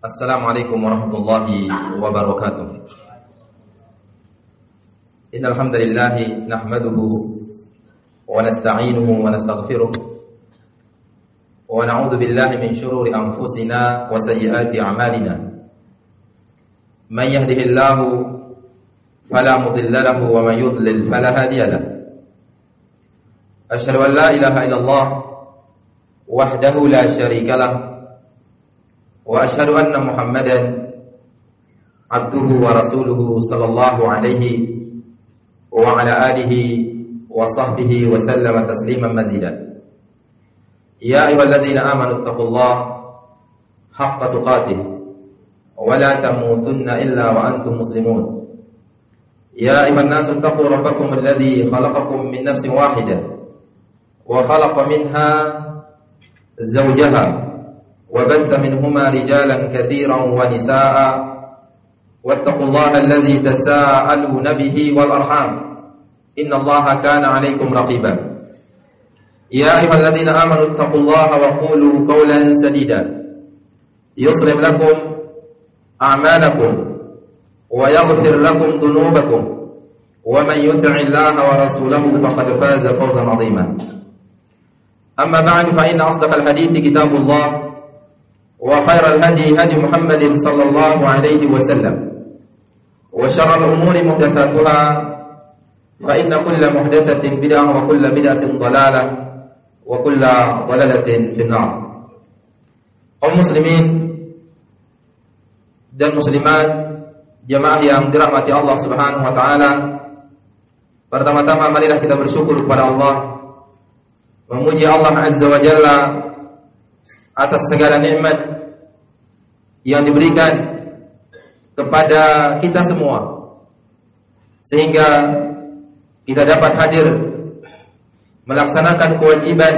Assalamualaikum warahmatullahi wabarakatuh. Innal hamdalillah nahmaduhu wa nasta'inuhu wa nastaghfiruh wa na'udzu billahi min shururi anfusina wa sayyiati a'malina. May yahdihillahu fala mudilla lahu wa may yudlil fala hadiya lahu. Asyhadu an la ilaha illallah wahdahu la syarika lahu wa asyhadu anna Muhammadan abduhu wa rasuluhu sallallahu alaihi wa ala alihi wa sahbihi wa sallama tasliman mazida. Ya ayyuhalladzina amanu taqullaha haqqa tuqatih wa la tamutunna illa wa antum muslimun. Ya ayyuhan nasu taqu rabbakum alladzi khalaqakum min nafsin wahidah wa khalaqa minha zawjaha وبث منهما رجالا كثيرا ونساء واتقوا الله الذي تساءلون به والأرحام إن الله كان عليكم رقيبا يا أيها الذين آمنوا اتقوا الله وقولوا قولا سديدا يصلح لكم أعمالكم ويغفر لكم ذنوبكم ومن يطع الله ورسوله فقد فاز فوزا عظيما أما بعد فإن أصدق الحديث كتاب الله وخير الهدي هدي محمد صلى الله عليه وسلم وشر الأمور محدثاتها فإن كل محدثة بدعة وكل بدعة ضلالة وكل ضلالة في النار. Kaum muslimin dan muslimat jamaah yang dirahmati Allah Subhanahu wa taala, pertama-tama marilah kita bersyukur kepada Allah, memuji Allah Azza wa Jalla atas segala nikmat yang diberikan kepada kita semua, sehingga kita dapat hadir melaksanakan kewajiban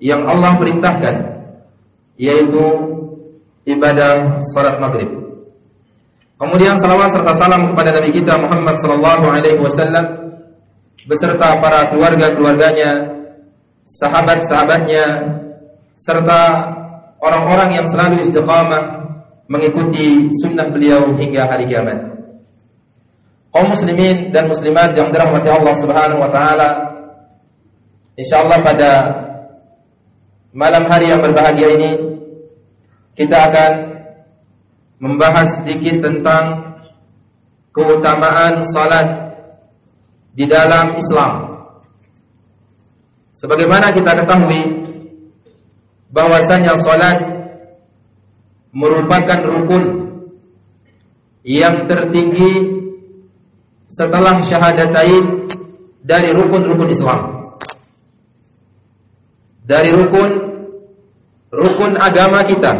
yang Allah perintahkan, yaitu ibadah salat maghrib. Kemudian salawat serta salam kepada Nabi kita Muhammad sallallahu alaihi wasallam beserta para keluarga-keluarganya, sahabat-sahabatnya, serta orang-orang yang selalu istiqamah mengikuti sunnah beliau hingga hari kiamat. Kaum muslimin dan muslimat yang dirahmati Allah Subhanahu wa taala, insyaallah pada malam hari yang berbahagia ini kita akan membahas sedikit tentang keutamaan salat di dalam Islam. Sebagaimana kita ketahui bahwasanya salat merupakan rukun yang tertinggi setelah syahadatain dari rukun-rukun Islam. Dari rukun agama kita,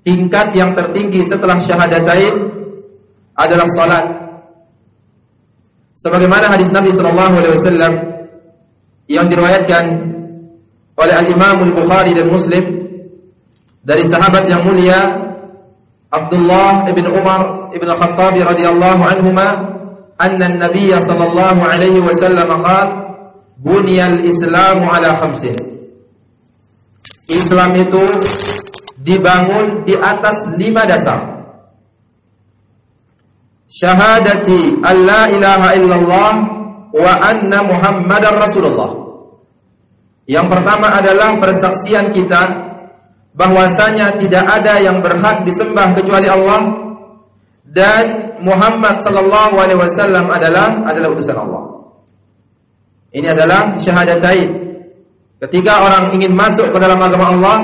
tingkat yang tertinggi setelah syahadatain adalah salat. Sebagaimana hadis Nabi sallallahu alaihi wasallam yang diriwayatkan oleh Al-Imam Al-Bukhari dan Muslim dari sahabat yang mulia Abdullah ibn Umar ibn Khattab radhiyallahu anhuma, anna an-nabiy sallallahu alaihi wasallam qala buniyal islamu ala khamsin. Islam itu dibangun di atas 5 dasar. Syahadati alla ilaha illallah wa anna muhammadar rasulullah. Yang pertama adalah persaksian kita bahwasanya tidak ada yang berhak disembah kecuali Allah dan Muhammad sallallahu alaihi wasallam adalah utusan Allah. Ini adalah syahadatain. Ketika orang ingin masuk ke dalam agama Allah,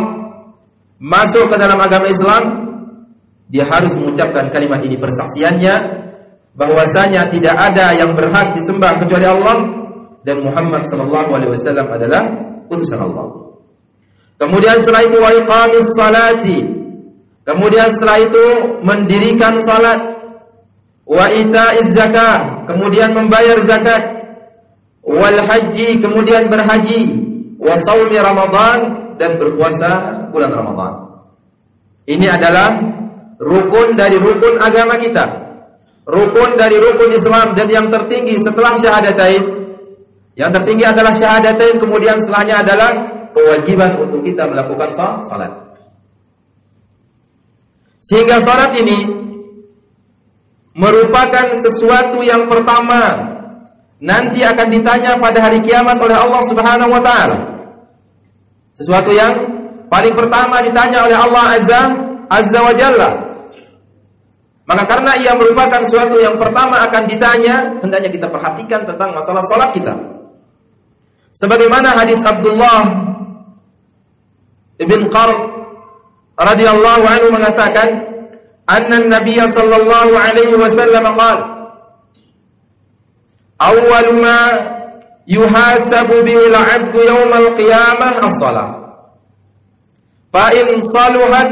masuk ke dalam agama Islam, dia harus mengucapkan kalimat ini, persaksiannya bahwasanya tidak ada yang berhak disembah kecuali Allah dan Muhammad sallallahu alaihi wasallam adalah utusan Allah. Kemudian setelah itu wa iqamis salati. Kemudian setelah itu mendirikan salat. Wa itaiz zakah, kemudian membayar zakat. Wal haji, kemudian berhaji. Wa shaumi Ramadan, dan berpuasa bulan Ramadan. Ini adalah rukun dari rukun agama kita. Rukun dari rukun Islam, dan yang tertinggi setelah syahadatain. Yang tertinggi adalah syahadatain, kemudian setelahnya adalah kewajiban untuk kita melakukan salat. Sehingga salat ini merupakan sesuatu yang pertama nanti akan ditanya pada hari kiamat oleh Allah Subhanahu wa taala. Sesuatu yang paling pertama ditanya oleh Allah Azza wa Jalla. Maka karena ia merupakan sesuatu yang pertama akan ditanya, hendaknya kita perhatikan tentang masalah salat kita. Sebagaimana hadis Abdullah ibn Qarb radhiyallahu anhu mengatakan, anna an-nabiy sallallahu alaihi wasallam qala, awwal ma yuhasabu bihi al-'abdu yawm al-qiyamah as-salah. Fa in saluhat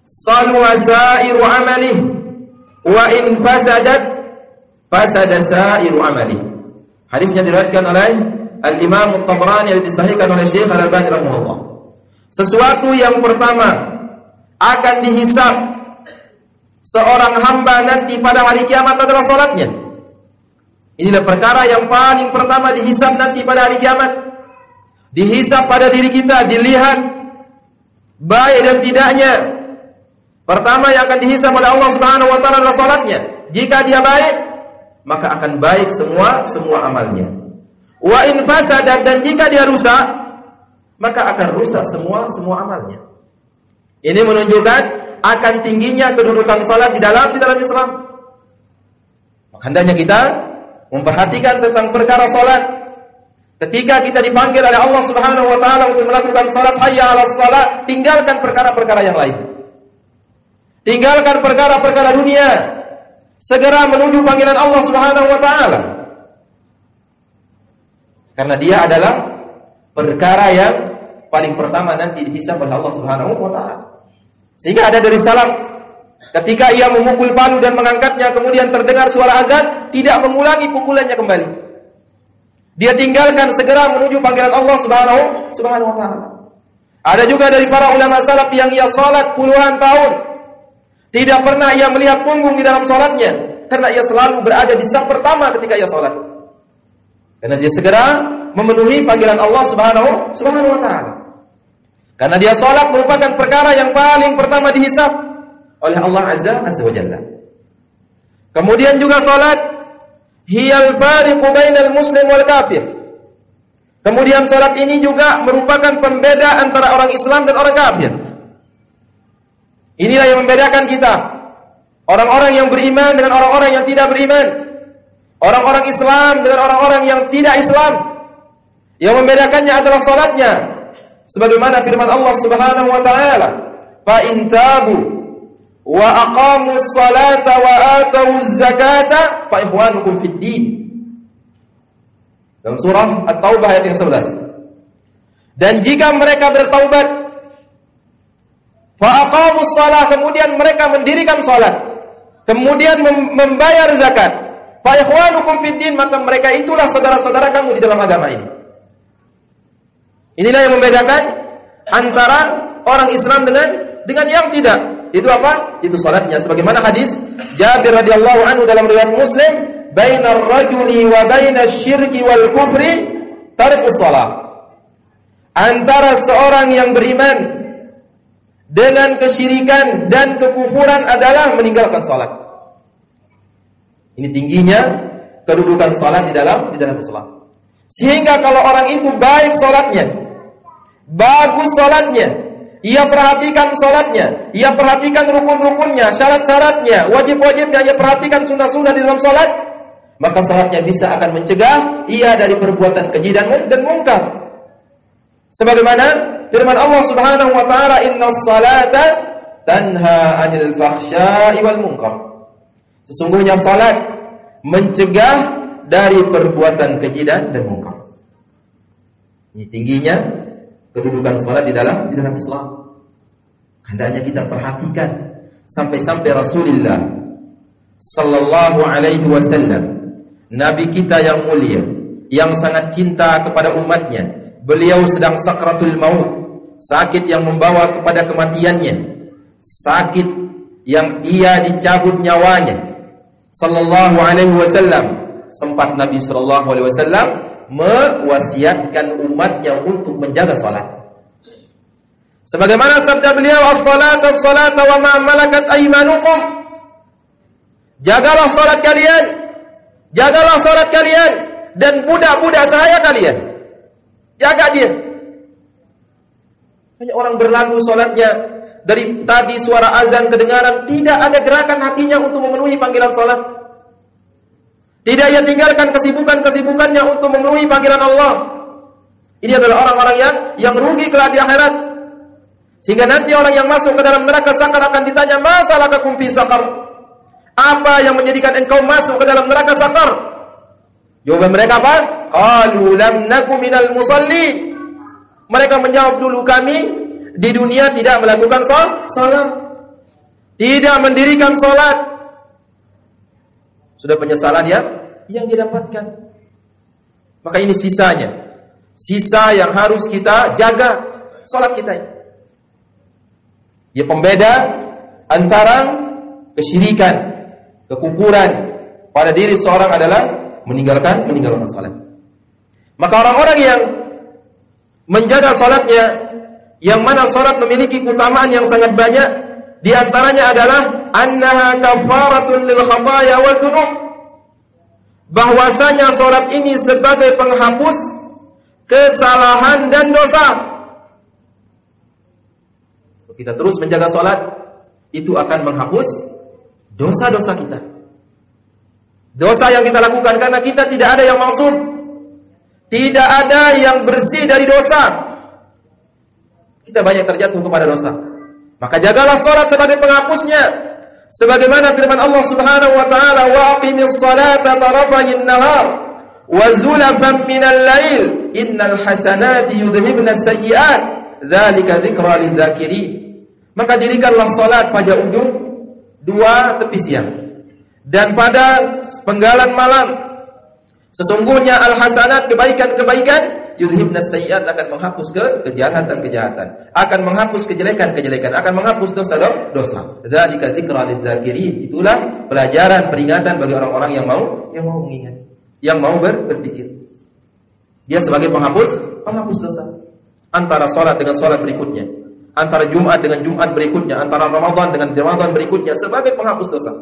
saluha sa'iru 'amalihi wa in fasadat fasada sa'iru 'amalihi. Hadisnya diriwayatkan oleh Al-Imam At-Tabrani yang disahihkan oleh Syekh Al-Albani rahimahullah. Sesuatu yang pertama akan dihisab seorang hamba nanti pada hari kiamat adalah salatnya. Inilah perkara yang paling pertama dihisab nanti pada hari kiamat. Dihisab pada diri kita, dilihat baik dan tidaknya. Pertama yang akan dihisab oleh Allah Subhanahu wa taala adalah salatnya. Jika dia baik, maka akan baik semua amalnya. Wa in fasadat, dan jika dia rusak, maka akan rusak semua amalnya. Ini menunjukkan akan tingginya kedudukan salat di dalam Islam. Maka hendaknya kita memperhatikan tentang perkara salat. Ketika kita dipanggil oleh Allah Subhanahu wa taala untuk melakukan salat, hayya 'alas shalah, tinggalkan perkara-perkara yang lain. Tinggalkan perkara-perkara dunia. Segera menuju panggilan Allah Subhanahu wa taala. Karena dia adalah perkara yang paling pertama nanti dihisab oleh Allah Subhanahu wa taala. Sehingga ada dari salaf, ketika ia memukul palu dan mengangkatnya, kemudian terdengar suara azan, tidak mengulangi pukulannya kembali. Dia tinggalkan, segera menuju panggilan Allah Subhanahu wa taala. Ada juga dari para ulama salaf yang ia salat puluhan tahun, tidak pernah ia melihat punggung di dalam salatnya, karena ia selalu berada di saf pertama ketika ia salat. Karena dia segera memenuhi panggilan Allah Subhanahu wa taala. Karena dia salat merupakan perkara yang paling pertama dihisab oleh Allah Azza wa Jalla. Kemudian juga salat hiyal fariqu bainal muslim wal kafir. Kemudian salat ini juga merupakan pembeda antara orang Islam dan orang kafir. Inilah yang membedakan kita, orang-orang yang beriman dengan orang-orang yang tidak beriman, orang-orang Islam dengan orang-orang yang tidak Islam. Yang membedakannya adalah salatnya. Sebagaimana firman Allah Subhanahu wa taala, "Fa in tabu wa aqamus salata wa atawuz zakata fa ikhwanukum fid din." Dalam surah At-Taubah ayat yang 11. Dan jika mereka bertaubat, fa aqamus salah, kemudian mereka mendirikan salat, kemudian membayar zakat, fa ikhwanukum fid din, maka mereka itulah saudara-saudara kamu di dalam agama ini. Inilah yang membedakan antara orang Islam dengan yang tidak. Itu apa? Itu salatnya. Sebagaimana hadis Jabir radhiyallahu anhu dalam riwayat Muslim, bainar rajuli wa bainasyirki wal kufri tarkus shalah. Antara seorang yang beriman dengan kesyirikan dan kekufuran adalah meninggalkan salat. Ini tingginya kedudukan salat di dalam Islam. Sehingga kalau orang itu baik salatnya, bagus salatnya, ia perhatikan salatnya, ia perhatikan rukun-rukunnya, syarat-syaratnya, wajib-wajibnya, ia perhatikan sunnah-sunnah di dalam salat, maka salatnya bisa akan mencegah ia dari perbuatan keji dan mungkar. Sebagaimana firman Allah Subhanahu wa taala, "Innas salata tanha 'anil fakhsya'i wal munkar." Sesungguhnya salat mencegah dari perbuatan keji dan mungkar. Ini tingginya kedudukan salat di dalam Islam. Hendaknya kita perhatikan sampai-sampai Rasulullah sallallahu alaihi wasallam, nabi kita yang mulia, yang sangat cinta kepada umatnya, beliau sedang sakratul maut, sakit yang membawa kepada kematiannya, sakit yang ia dicabut nyawanya. Sallallahu alaihi wasallam, sempat Nabi sallallahu alaihi wasallam mewasiatkan umatnya untuk menjaga salat. Sebagaimana sabda beliau, as-salata as-salata wa ma malakat aymanukum. Jagalah salat kalian. Jagalah salat kalian dan budak-budak sahaya kalian. Jaga dia. Banyak orang berlalu salatnya, dari tadi suara azan kedengaran, tidak ada gerakan hatinya untuk memenuhi panggilan salat. Tidak ia tinggalkan kesibukan-kesibukannya untuk memenuhi panggilan Allah. Ini adalah orang-orang yang rugi kelak di akhirat. Sehingga nanti orang yang masuk ke dalam neraka sakar akan ditanya, "Masalakakum fi sakar?" Apa yang menjadikan engkau masuk ke dalam neraka sakar? Jawaban mereka apa? Qalu lam naku minal musallin. Mereka menjawab, dulu kami di dunia tidak melakukan salat, tidak mendirikan salat. Sudah penyesalan yang didapatkan. Maka ini sisanya. Sisa yang harus kita jaga salat kita ini. Dia pembeda antara kesyirikan, kekufuran pada diri seorang adalah meninggalkan salat. Maka orang-orang yang menjaga salatnya, yang mana salat memiliki keutamaan yang sangat banyak, di antaranya adalah annaha kafaratun lil khataaya wal dzunub. Bahwasanya salat ini sebagai penghapus kesalahan dan dosa. Kita terus menjaga salat, itu akan menghapus dosa-dosa kita. Dosa yang kita lakukan karena kita tidak ada yang maksum. Tidak ada yang bersih dari dosa. Kita banyak terjatuh kepada dosa. Maka jagalah salat sebagai penghapusnya. Sebagaimana firman Allah Subhanahu wa taala, "Wa aqimis salata tarafayin nahar wa zulafan minal lail, innal hasanati yudhhibnas sayyi'at, dzalika dzikra lidz-dzakirin." Maka dirikanlah salat pada ujung dua tepi siang dan pada penggalan malam. Sesungguhnya al-hasanat, kebaikan-kebaikan, yudhibnas sayyi'at, akan menghapus kejahatan-kejahatan, akan menghapus kejelekan-kejelekan, akan menghapus dosa-dosa. Dzalika dzikra lidz-dzakirin. Itulah pelajaran, peringatan bagi orang-orang yang mau mengingat, yang mau berpikir. Dia sebagai penghapus dosa. Antara salat dengan salat berikutnya, antara Jumat dengan Jumat berikutnya, antara Ramadan dengan Ramadan berikutnya, sebagai penghapus dosa.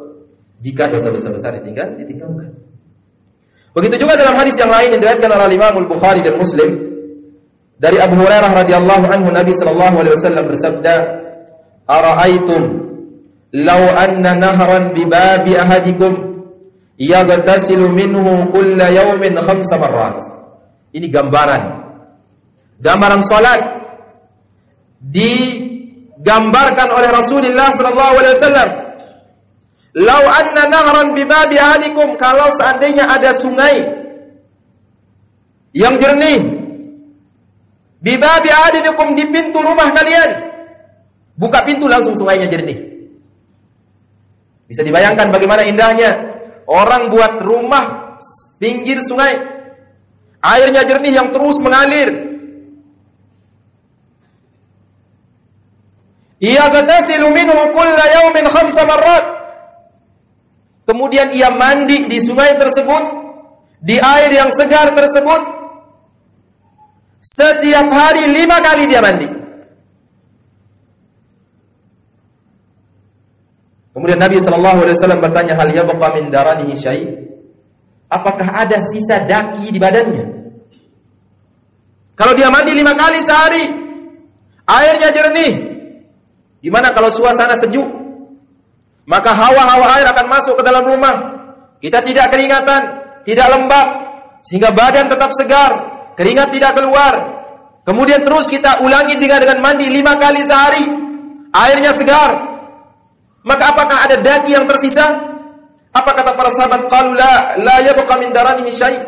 Jika dosa-dosa besar ditinggalkan. Begitu juga dalam hadis yang lain yang diriwayatkan oleh Imam Al-Bukhari dan Muslim dari Abu Hurairah radhiyallahu anhu, Nabi sallallahu alaihi wasallam bersabda, "Ara'aitum law anna nahran bi babi ahadikum yaghtasilu minhu kulla yawmin 5 marrat." Ini gambaran salat digambarkan oleh Rasulullah sallallahu alaihi wasallam. Lau anna nahran bibabi ahadikum, kalau seandainya ada sungai yang jernih, bibabi ahadikum, di pintu rumah kalian, buka pintu langsung sungainya jernih. Bisa dibayangkan bagaimana indahnya orang buat rumah pinggir sungai, airnya jernih yang terus mengalir. Yaghtasilu minhu kulla yawmin 5 marrat. Kemudian ia mandi di sungai tersebut, di air yang segar tersebut, setiap hari 5 kali dia mandi. Kemudian Nabi SAW bertanya, "Hal yabqa min daranihi syai'?" Apakah ada sisa daki di badannya? Kalau dia mandi 5 kali sehari, airnya jernih. Gimana kalau suasana sejuk? Maka hawa-hawa air akan masuk ke dalam rumah. Kita tidak keringatan, tidak lembab, sehingga badan tetap segar, keringat tidak keluar. Kemudian terus kita ulangi dengan mandi 5 kali sehari, airnya segar. Maka apakah ada daki yang tersisa? Apa kata para sahabat? Qalu la yabqa min daranihi syai'.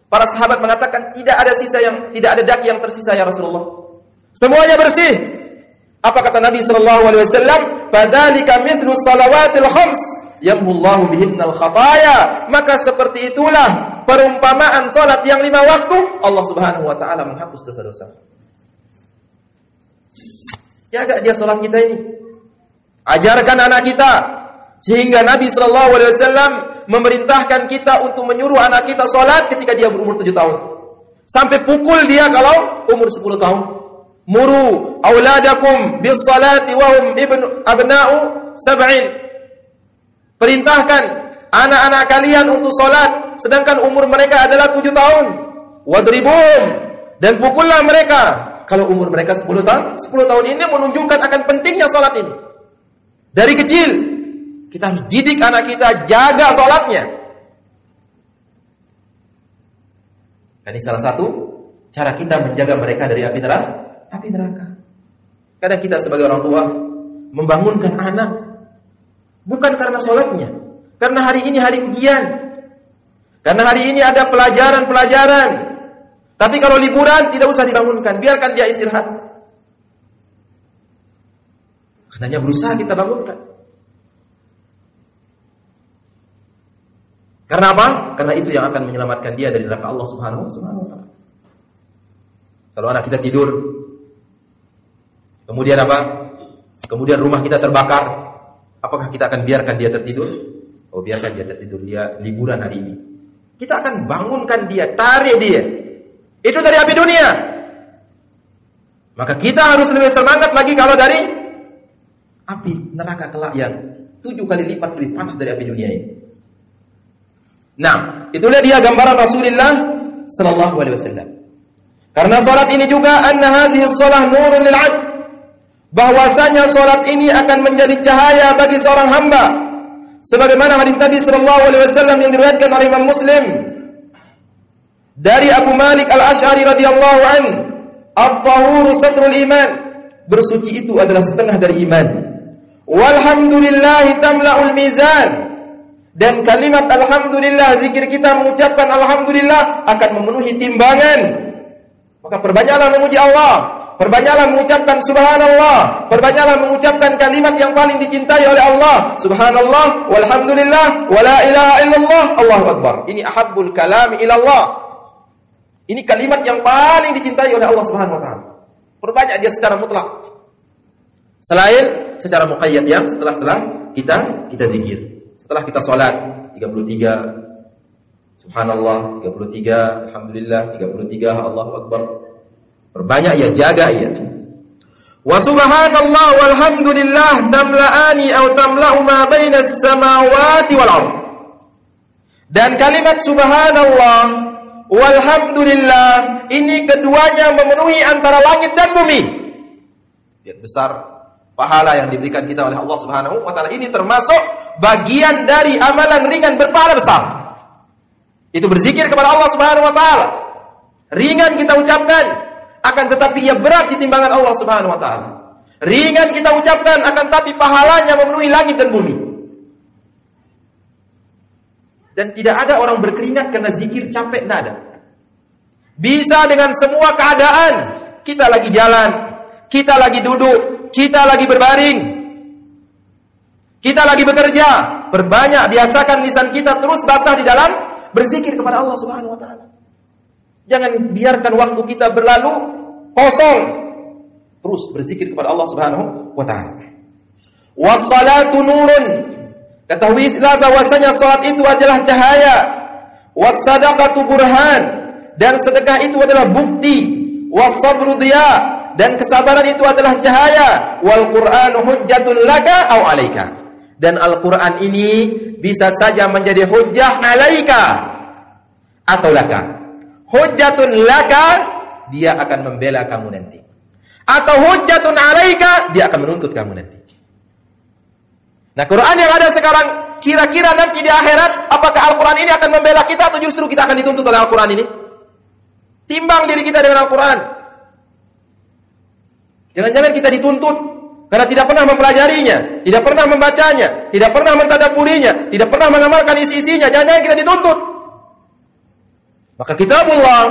Para sahabat mengatakan tidak ada daki yang tersisa ya Rasulullah. Semuanya bersih. Apa kata Nabi sallallahu alaihi wasallam? Fadzalika mithlu salawatil khams yamhullahu bihinnal khataaya. Maka seperti itulah perumpamaan salat yang 5 waktu, Allah Subhanahu wa taala menghapus dosa-dosa. Jaga dia salat kita ini. Ajarkan anak kita, sehingga Nabi sallallahu alaihi wasallam memerintahkan kita untuk menyuruh anak kita salat ketika dia berumur 7 tahun. Sampai pukul dia kalau umur 10 tahun. Muru auladakum bis salati wa hum abna'u sab'in. Perintahkan anak-anak kalian untuk salat sedangkan umur mereka adalah 7 tahun. Wadribuhum, dan pukullah mereka kalau umur mereka 10 tahun. 10 tahun ini menunjukkan akan pentingnya salat ini. Dari kecil kita harus didik anak kita jaga salatnya. Ini salah satu cara kita menjaga mereka dari api neraka. Kadang kita sebagai orang tua membangunkan anak bukan karena sholatnya, karena hari ini hari ujian, karena hari ini ada pelajaran. Tapi kalau liburan tidak usah dibangunkan, biarkan dia istirahat. Katanya berusaha kita bangunkan. Karena apa? Karena itu yang akan menyelamatkan dia dari neraka Allah Subhanahu wa taala. Kalau anak kita tidur, kemudian apa? Kemudian rumah kita terbakar, apakah kita akan biarkan dia tertidur? Oh, biarkan dia tertidur, dia liburan hari ini. Kita akan bangunkan dia, tarik dia. Itu dari api dunia. Maka kita harus lebih semangat lagi kalau dari api neraka kelak yang 7 kali lipat lebih panas dari api dunia ini. Nah, itulah dia gambaran Rasulullah sallallahu alaihi wasallam. Karena salat ini juga anna hadhihi shalah nurun lil 'abd. Bahwasanya salat ini akan menjadi cahaya bagi seorang hamba. Sebagaimana hadis Nabi sallallahu alaihi wasallam yang diriwayatkan oleh Imam Muslim dari Abu Malik Al-Asy'ari radhiyallahu an, "At-tahuru satrul iman." Bersuci itu adalah setengah dari iman. Walhamdulillah tamla'ul mizan. Dan kalimat alhamdulillah, zikir kita mengucapkan alhamdulillah akan memenuhi timbangan. Maka perbanyaklah memuji Allah, perbanyaklah mengucapkan subhanallah, perbanyaklah mengucapkan kalimat yang paling dicintai oleh Allah, subhanallah walhamdulillah wala ilaha illallah Allahu akbar. Ini ahabbul kalami ila Allah. Ini kalimat yang paling dicintai oleh Allah Subhanahu wa taala. Perbanyak dia secara mutlak. Selain secara muqayyad yang setelah kita zikir. Setelah kita sholat 33 subhanallah, 33 alhamdulillah, 33 Allahu akbar. Perbanyak ya, jaga ya. Wa subhanallah walhamdulillah tamla'ani aw tamla'u ma bainas samawati wal ardh. Dan kalimat subhanallah walhamdulillah ini keduanya memenuhi antara langit dan bumi. Lihat besar pahala yang diberikan kita oleh Allah Subhanahu wa taala. Ini termasuk bagian dari amalan ringan berpahala besar. Itu berzikir kepada Allah Subhanahu wa taala. Ringan kita ucapkan, akan tetapi ia berat di timbangan Allah Subhanahu wa taala. Ringan kita ucapkan, akan tetapi pahalanya memenuhi langit dan bumi. Dan tidak ada orang berkeringat karena zikir capek, tidak ada. Bisa dengan semua keadaan. Kita lagi jalan, kita lagi duduk, kita lagi berbaring, kita lagi bekerja. Perbanyak, biasakan lisan kita terus basah di dalam berzikir kepada Allah Subhanahu wa taala. Jangan biarkan waktu kita berlalu kosong. Terus berzikir kepada Allah Subhanahu wa taala. Was-salatu nurun. Ketahuilah bahwasanya salat itu adalah cahaya. Was-sadaqatu burhan. Dan sedekah itu adalah bukti. Was-sabru diya. Dan kesabaran itu adalah cahaya. Wal Qur'anu hujjatun laka aw 'alaika. Dan Al-Qur'an ini bisa saja menjadi hujjah 'alaika atau laka. Hujjatun laka, dia akan membela kamu nanti. Atau hujjatun 'alaika, dia akan menuntut kamu nanti. Nah, Quran yang ada sekarang, kira-kira nanti di akhirat apakah Al-Qur'an ini akan membela kita atau justru kita akan dituntut oleh Al-Qur'an ini? Timbang diri kita dengan Al-Qur'an. Jangan-jangan kita dituntut karena tidak pernah mempelajarinya, tidak pernah membacanya, tidak pernah mentadabburinya, tidak pernah mengamalkan isi-isinya. Jangan-jangan kita dituntut. Maka kitabullah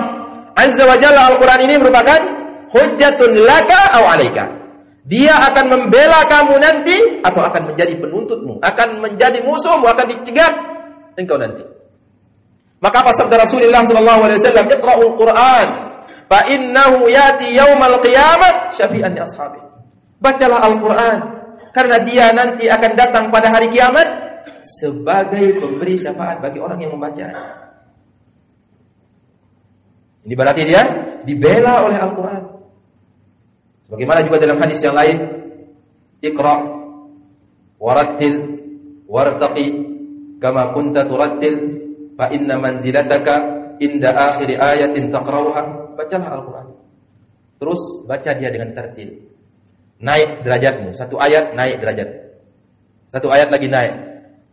Azza wa Jalla, Al-Quran ini merupakan hujjatun laka aw 'alaika. Dia akan membela kamu nanti atau akan menjadi penuntutmu, akan menjadi musuhmu, akan dicegat engkau nanti. Maka apa sabda Rasulullah sallallahu alaihi wasallam? Iqra'ul Qur'an fa innahu yati yaumal qiyamah syafi'an li ashabihi. Bacalah Al-Quran karena dia nanti akan datang pada hari kiamat sebagai pemberi syafaat bagi orang yang membacanya. Ini berarti dia dibela oleh Al-Quran. Sebagaimana juga dalam hadis yang lain, Iqra warattil wartaqi kama kunta turattil fa inna manzilataka inda akhir ayatin taqra'uha. Bacalah Al-Qur'an. Terus baca dia dengan tartil. Naik derajatmu. Satu ayat naik derajat. Satu ayat lagi naik.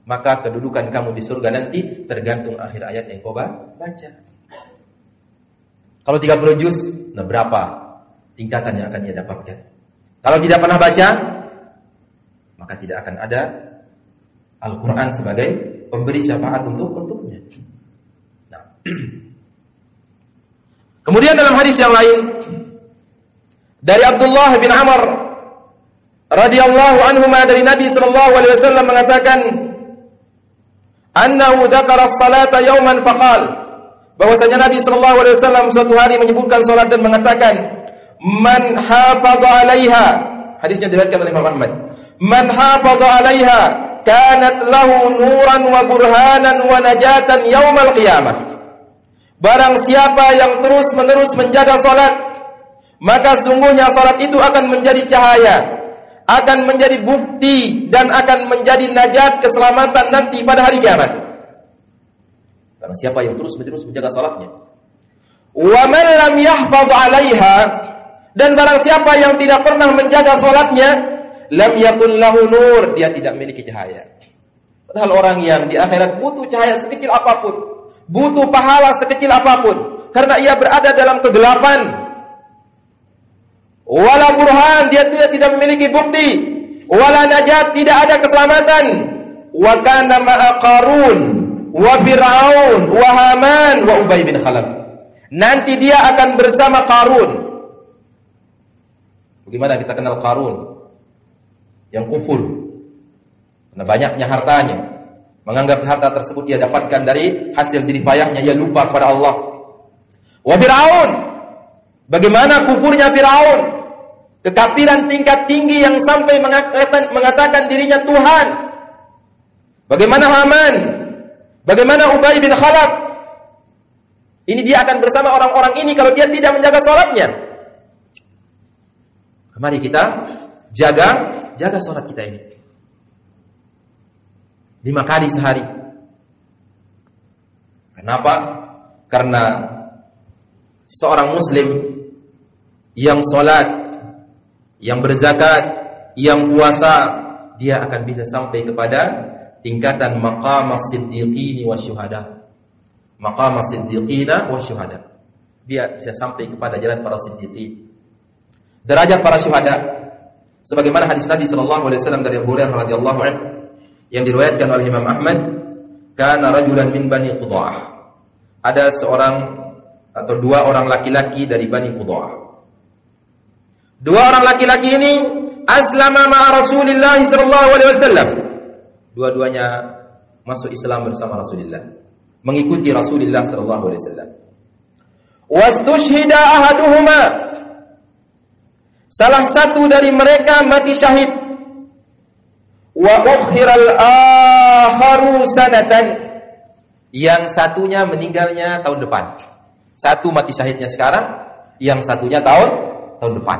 Maka kedudukan kamu di surga nanti tergantung akhir ayat yang kau baca. Kalau 30 juz, nah berapa tingkatan yang akan dia dapatkan? Kalau tidak pernah baca, maka tidak akan ada Al-Quran sebagai pemberi syafaat untuknya. Nah. Kemudian dalam hadis yang lain dari Abdullah bin Amr radhiyallahu anhuma dari Nabi sallallahu alaihi wasallam mengatakan, annahu dzakara as-salata yawman faqal, bahwasanya Nabi sallallahu alaihi wasallam suatu hari menyebutkan salat dan mengatakan, man hafadha 'alaiha, hadisnya diriwayatkan oleh Imam Ahmad, man hafadha 'alaiha kanat lahu nuran wa burhanan wa najatan yaumal qiyamah. Barang siapa yang terus-menerus menjaga salat, maka sungguhnya salat itu akan menjadi cahaya, akan menjadi bukti dan akan menjadi najat keselamatan nanti pada hari kiamat. Barang siapa yang terus-menerus menjaga salatnya. Wa man lam yahfadh 'alaiha, dan barang siapa yang tidak pernah menjaga salatnya, lam yakun lahu nur, dia tidak memiliki cahaya. Padahal orang yang di akhirat butuh cahaya sekecil apapun, butuh pahala sekecil apapun, karena ia berada dalam kegelapan. Wala burhan, dia tidak memiliki bukti. Wala najat, tidak ada keselamatan. Wa kana ma'a Qarun wa Fir'aun wa Haman wa Ubay bin Khalaf. Nanti dia akan bersama Qarun. Bagaimana kita kenal Qarun? Yang kufur, karena banyaknya hartanya, menganggap harta tersebut dia dapatkan dari hasil jerih payahnya, ia lupa kepada Allah. Wa Fir'aun, bagaimana kufurnya Fir'aun, kekafiran tingkat tinggi yang sampai mengatakan dirinya Tuhan. Bagaimana Haman, bagaimana Ubay bin Khalaf, ini dia akan bersama orang-orang ini kalau dia tidak menjaga salatnya. Mari kita jaga salat kita ini 5 kali sehari. Kenapa? Karena seorang muslim yang salat, yang berzakat, yang puasa, dia akan bisa sampai kepada tingkatan maqam as-siddiqin wa syuhada. Maqam as-siddiqina wa syuhada. Dia bisa sampai kepada jalan para siddiqin, derajat para syuhada. Sebagaimana hadis Nabi sallallahu alaihi wasallam dari Abu Hurairah radhiyallahu anhu yang diriwayatkan oleh Imam Ahmad, kana rajulan min Bani Qudaah. Ada seorang atau 2 orang laki-laki dari Bani Qudaah. 2 orang laki-laki ini aslama ma'a Rasulillah sallallahu alaihi wasallam. Dua-duanya masuk Islam bersama Rasulullah, mengikuti Rasulullah sallallahu alaihi wasallam. Wastushhida ahaduhuma, salah satu dari mereka mati syahid. Wa ukhiral akharu sanatan, yang satunya meninggalnya tahun depan. Satu mati syahidnya sekarang, yang satunya tahun depan.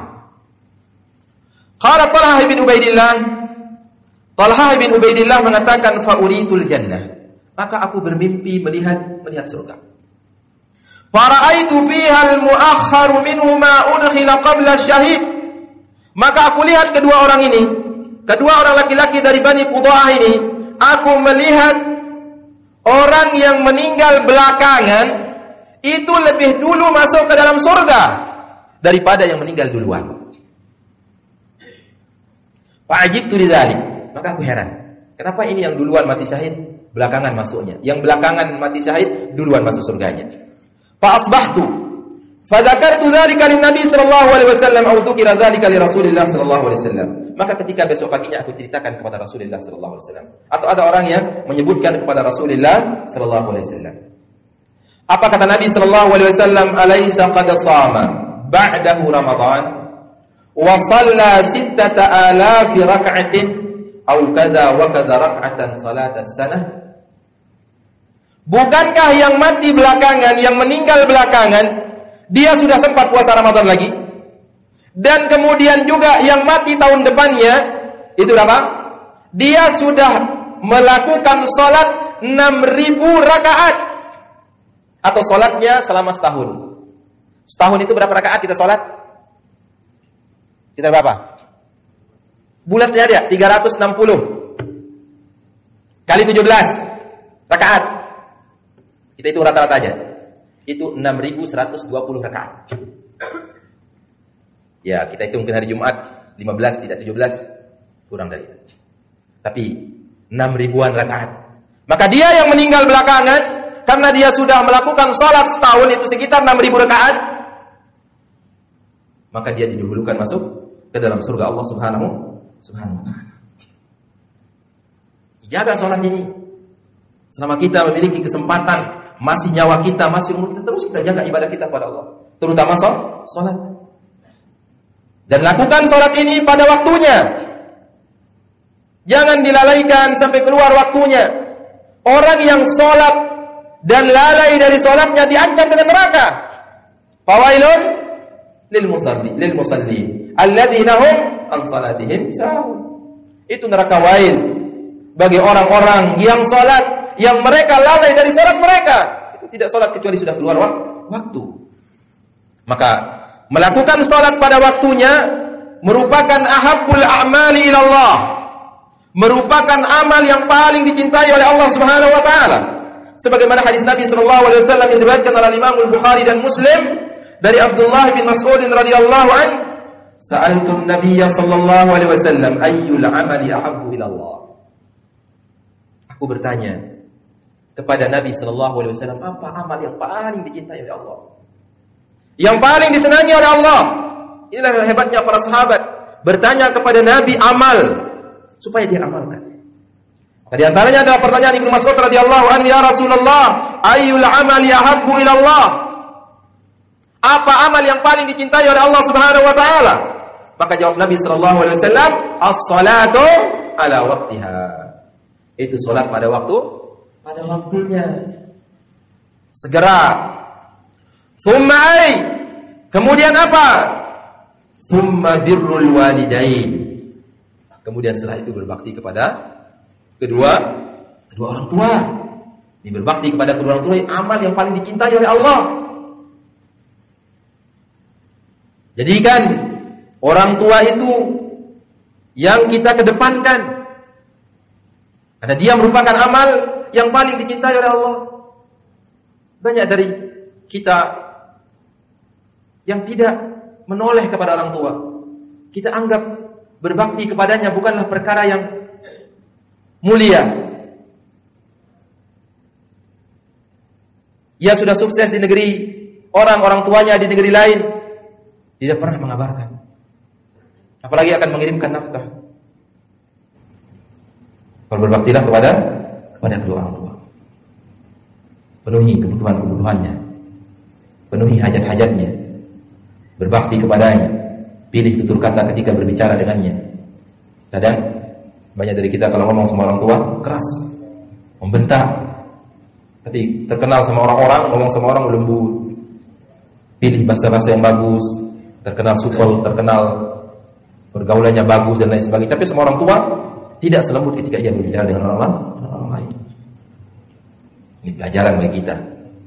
Qala Talhah bin Ubaidillah, Talhah bin Ubaidillah mengatakan, fa uritul jannah, maka aku bermimpi melihat surga. Fara'aitu fiha al-mu'akhkharu minhuma udkhila qabla syahid, maka aku lihat kedua orang ini, kedua orang laki-laki dari Bani Qudaah ini, aku melihat orang yang meninggal belakangan itu lebih dulu masuk ke dalam surga daripada yang meninggal duluan. Fa'ajibtu lidzalik, maka aku heran, kenapa ini yang duluan mati syahid belakangan masuknya, yang belakangan mati syahid duluan masuk surganya. Fa asbahtu fadzakartu dzalika lin-nabi sallallahu alaihi wasallam aw dzukira dzalika li Rasulillah sallallahu alaihi wasallam. Maka ketika besok paginya aku ceritakan kepada Rasulullah sallallahu alaihi wasallam, atau ada orang yang menyebutkan kepada Rasulullah sallallahu alaihi wasallam. Apa kata Nabi sallallahu alaihi wasallam? Alaysa qad shama ba'dahu Ramadan wa shalla 6,000 rak'atin aw kadza wa kadza rak'atan salat as-sanah. Bukankah yang mati belakangan, yang meninggal belakangan, dia sudah sempat puasa Ramadan lagi? Dan kemudian juga yang mati tahun depannya, itu berapa? Dia sudah melakukan sholat 6.000 rakaat. Atau sholatnya selama setahun. Setahun itu berapa rakaat kita sholat? Kita berapa? Bulatnya dia 360 kali 17 rakaat. Kita itu rata-rata aja. Itu 6.120 rakaat. Ya, kita hitung mungkin hari Jumat 15 tidak 17, kurang dari itu. Tapi 6.000-an rakaat. Maka dia yang meninggal belakangan karena dia sudah melakukan sholat setahun itu sekitar 6.000 rakaat, maka dia didahulukan masuk ke dalam surga Allah Subhanahu wa ta'ala. Jaga sholat ini. Selama kita memiliki kesempatan, masih nyawa kita, masih umur kita, terus kita jaga ibadah kita pada Allah. Terutama sholat. Dan lakukan sholat ini pada waktunya. Jangan dilalaikan sampai keluar waktunya. Orang yang sholat dan lalai dari sholatnya diancam dengan neraka. Fawailun lil musallin alladzina hum an salatihim sahun. Itu neraka wail bagi orang-orang yang sholat, yang mereka lalai dari sholat mereka. Itu tidak sholat kecuali sudah keluar waktu. Maka melakukan sholat pada waktunya merupakan ahabbul a'mali ilallah, merupakan amal yang paling dicintai oleh Allah Subhanahu wa taala. Sebagaimana hadis Nabi sallallahu alaihi wasallam yang diriwayatkan oleh Imam Al-Bukhari dan Muslim dari Abdullah bin Mas'ud radhiyallahu anhu, sa'altu an-nabiy sallallahu alaihi wasallam ayyul amali ahabbu ilallah. Aku bertanya kepada Nabi sallallahu alaihi wasallam, apa amal yang paling dicintai oleh Allah? Yang paling disenangi oleh Allah. Inilah hebatnya para sahabat, bertanya kepada Nabi amal supaya dia amalkan. Di antaranya adalah pertanyaan Ibnu Mas'ud radhiyallahu anhu, ya Rasulullah, ayyul amali ahabbu ila Allah? Apa amal yang paling dicintai oleh Allah Subhanahu wa taala? Maka jawab Nabi sallallahu alaihi wasallam, as-salatu ala waqtiha. Itu salat pada waktunya. Segera. Thumma ay, kemudian apa? Thumma birrul walidain. Kemudian setelah itu berbakti kepada kedua orang tua. Ini berbakti kepada kedua orang tua amal yang paling dicintai oleh Allah. Jadikan orang tua itu yang kita kedepankan, karena dia merupakan amal yang paling dicintai oleh Allah. Banyak dari kita yang tidak menoleh kepada orang tua. Kita anggap berbakti kepadanya bukanlah perkara yang mulia. Ia sudah sukses di negeri orang tuanya di negeri lain, tidak pernah mengabarkan. Apalagi akan mengirimkan nafkah. Kalau berbaktilah kepada kedua orang tua. Penuhi kebutuhan-kebutuhannya. Penuhi hajat-hajatnya. Berbakti kepadanya. Pilih tutur kata ketika berbicara dengannya. Kadang banyak dari kita kalau ngomong sama orang tua keras, membentak. Tapi terkenal sama orang-orang, ngomong sama orang lembut. Pilih bahasa-bahasa yang bagus, terkenal supel, terkenal pergaulannya bagus dan lain sebagainya. Tapi sama orang tua tidak selembut ketika ia berbicara dengan orang lain. Ini pelajaran bagi kita.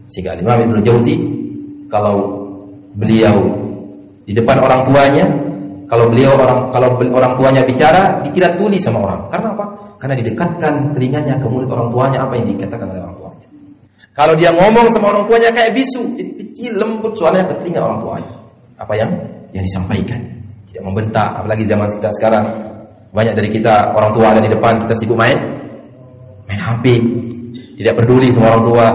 Sehingga Imam Ibnu Jauzi, kalau beliau di depan orang tuanya, kalau orang tuanya bicara, dikira tuli sama orang. Karena apa? Karena didekatkan telinganya ke mulut orang tuanya apa yang dikatakan oleh orang tuanya. Kalau dia ngomong sama orang tuanya kayak bisu, jadi kecil, lembut suaranya ke telinga orang tuanya. Apa yang disampaikan, tidak membentak. Apalagi zaman kita sekarang, banyak dari kita orang tua ada di depan, kita sibuk main HP, tidak peduli sama orang tua,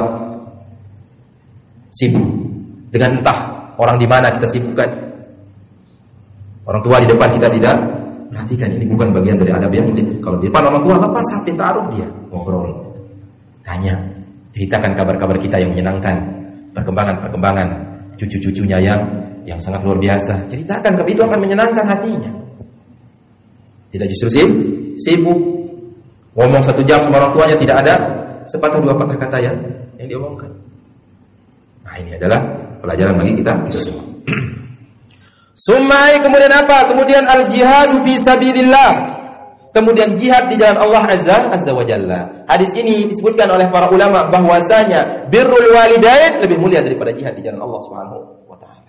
sibuk dengan entah orang di mana kita sibukkan. Orang tua di depan kita tidak perhatikan. Ini bukan bagian dari adab yang mulia. Kalau di depan orang tua, lepas HP, taruh dia, ngobrol, tanya, ceritakan kabar-kabar kita yang menyenangkan, perkembangan cucu-cucunya yang sangat luar biasa. Ceritakan, itu akan menyenangkan hatinya. Tidak justru sibuk ngomong 1 jam sama orang tuanya, tidak ada sepatah dua patah kata yang diomongkan. Nah, ini adalah pelajaran bagi kita semua. Sumai kemudian apa? Kemudian al-jihadu fi sabilillah. Kemudian jihad di jalan Allah Azza wa Jalla. Hadis ini disebutkan oleh para ulama bahwasanya birrul walidain lebih mulia daripada jihad di jalan Allah Subhanahu wa taala.